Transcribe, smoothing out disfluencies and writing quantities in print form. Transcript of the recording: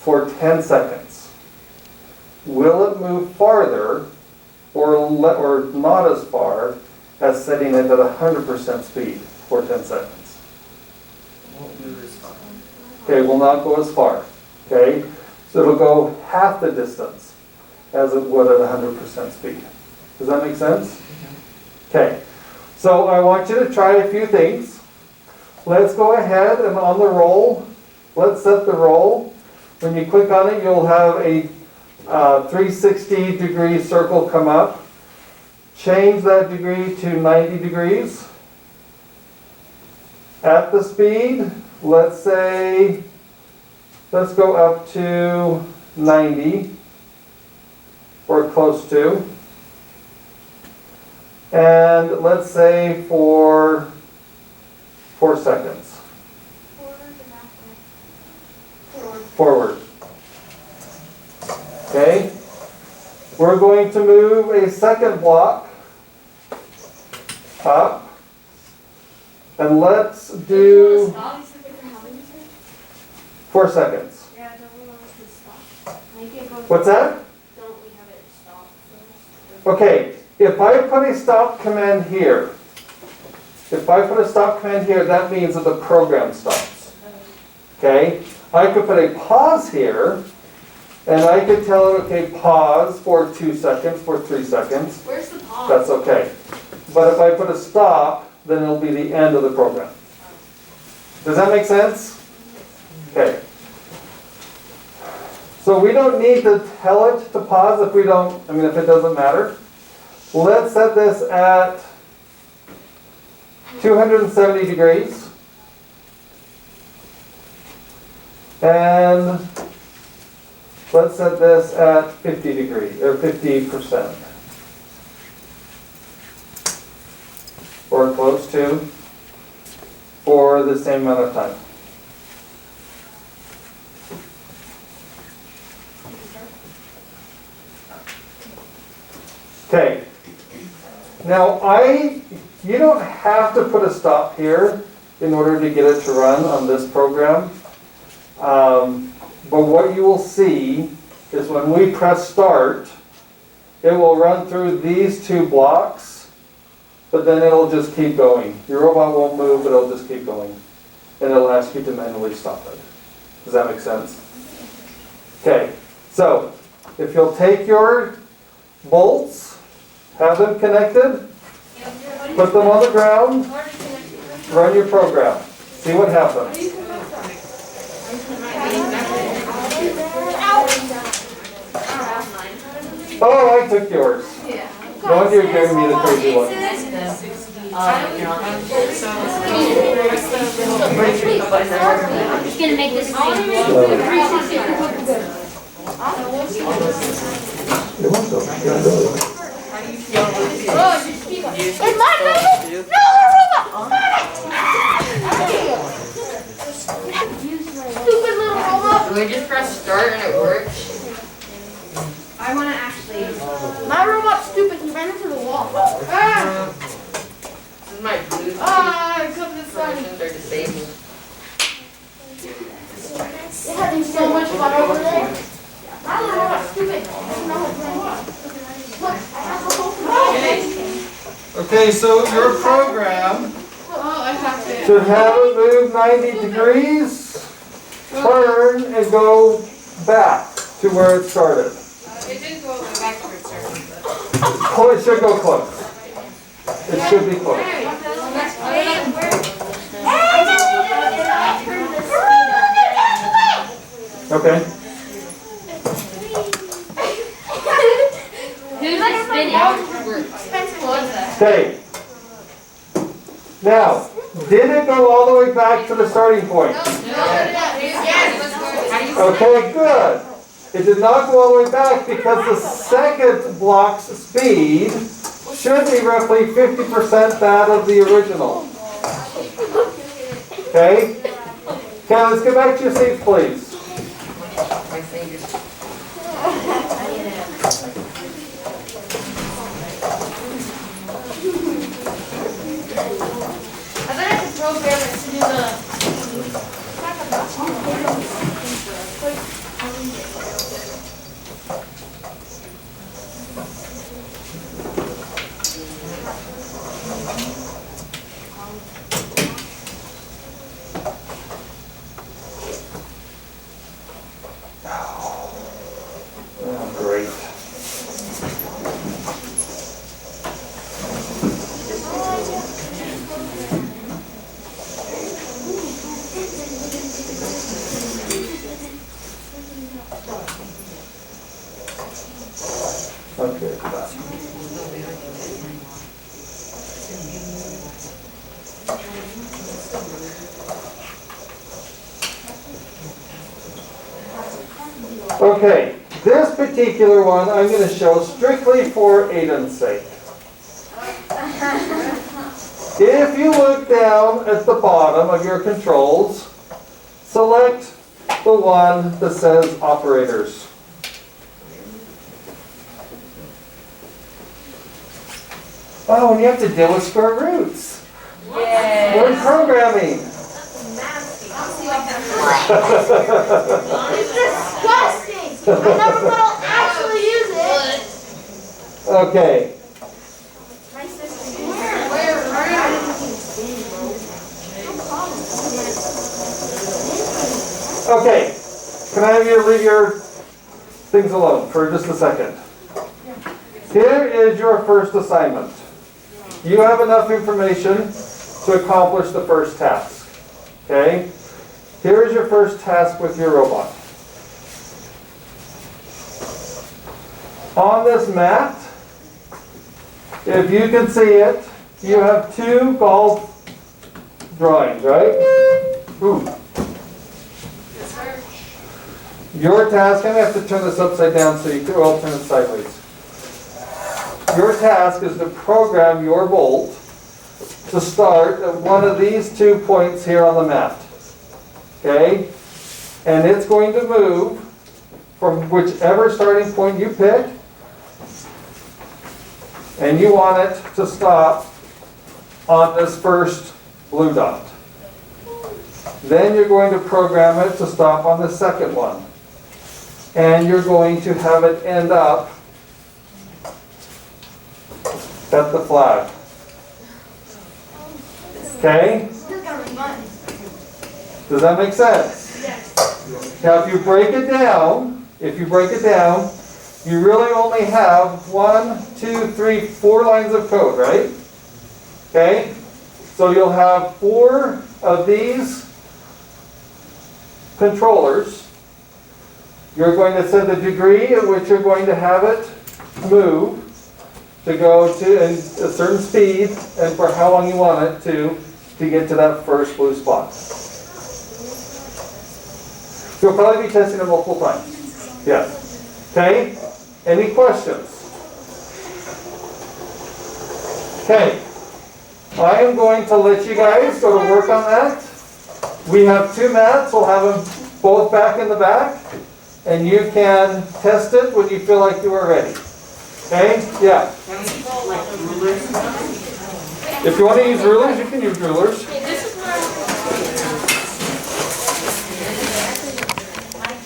for 10 seconds. Will it move farther or not as far as setting it at 100% speed for 10 seconds? Won't move as far. Okay, will not go as far. Okay, so it'll go half the distance as it would at 100% speed. Does that make sense? Okay, so I want you to try a few things. Let's go ahead and on the roll, let's set the roll. When you click on it, you'll have a 360-degree circle come up. Change that degree to 90 degrees. At the speed, let's go up to 90, or close to. And let's say for 4 seconds. Forward. Okay. We're going to move a second block up. And let's do 4 seconds. What's that? Okay, if I put a stop command here, that means that the program stops. Okay? I could put a pause here, and I could tell it, okay, pause for 2 seconds, for 3 seconds. Where's the pause? That's okay. But if I put a stop, then it'll be the end of the program. Does that make sense? Okay. So we don't need to tell it to pause if it doesn't matter. Let's set this at 270 degrees. And let's set this at 50 degrees, or 50%. Or close to, for the same amount of time. Okay. Now you don't have to put a stop here in order to get it to run on this program. But what you will see is when we press start, it will run through these 2 blocks, but then it'll just keep going. Your robot won't move, but it'll just keep going. And it'll ask you to manually stop it. Does that make sense? Okay, so if you'll take your bolts, have them connected, put them on the ground, run your program. See what happens. Oh, I took yours. No wonder you're giving me the crazy one. I'm just gonna make this It's my robot! No, robot! Stupid little robot! Do we just press start and it works? I wanna actually. My robot's stupid, he ran into the wall. Ah! This is my Bluetooth. Ah, come this way. Functions are disabled. They're having so much fun over there. My little robot's stupid. I don't know what's going on. Look, I have a whole Okay, so your program Oh, I have to. should have it move 90 degrees, turn, and go back to where it started. It didn't go back to its started. Oh, it should go close. It should be close. Okay. Who's spinning? Okay. Now, did it go all the way back to the starting point? Okay, good. It did not go all the way back because the second block's speed should be roughly 50% that of the original. Okay? Okay, let's get back to your seats, please. My fingers. I bet I could program it to do the... Okay, this particular one I'm going to show strictly for Aiden's sake. If you look down at the bottom of your controls, select the one that says operators. Oh, and you have to deal with square roots. We're programming. It's disgusting. I never thought I'll actually use it. Okay, My sister okay. Can I have you leave your things alone for just a second? Here is your first assignment. You have enough information to accomplish the first task. Okay? Here is your first task with your robot. On this mat, if you can see it, you have 2 golf drawings, right? Ooh. Your task, I'm going to have to turn this upside down so you can, I'll turn it sideways. Your task is to program your bolt to start at one of these 2 points here on the mat. Okay? And it's going to move from whichever starting point you pick, and you want it to stop on this first blue dot. Then you're going to program it to stop on the second one. And you're going to have it end up at the flag. Okay? Does that make sense? Yes. Now if you break it down, you really only have 1, 2, 3, 4 lines of code, right? Okay? So you'll have 4 of these controllers. You're going to set the degree at which you're going to have it move to go to a certain speed and for how long you want it to get to that first blue spot. You'll probably be testing it multiple times. Yes. Okay? Any questions? Okay. I am going to let you guys go to work on that. We have 2 mats. We'll have them both back in the back. And you can test it when you feel like you are ready. Okay? Yeah. If you want to use rulers, you can use rulers.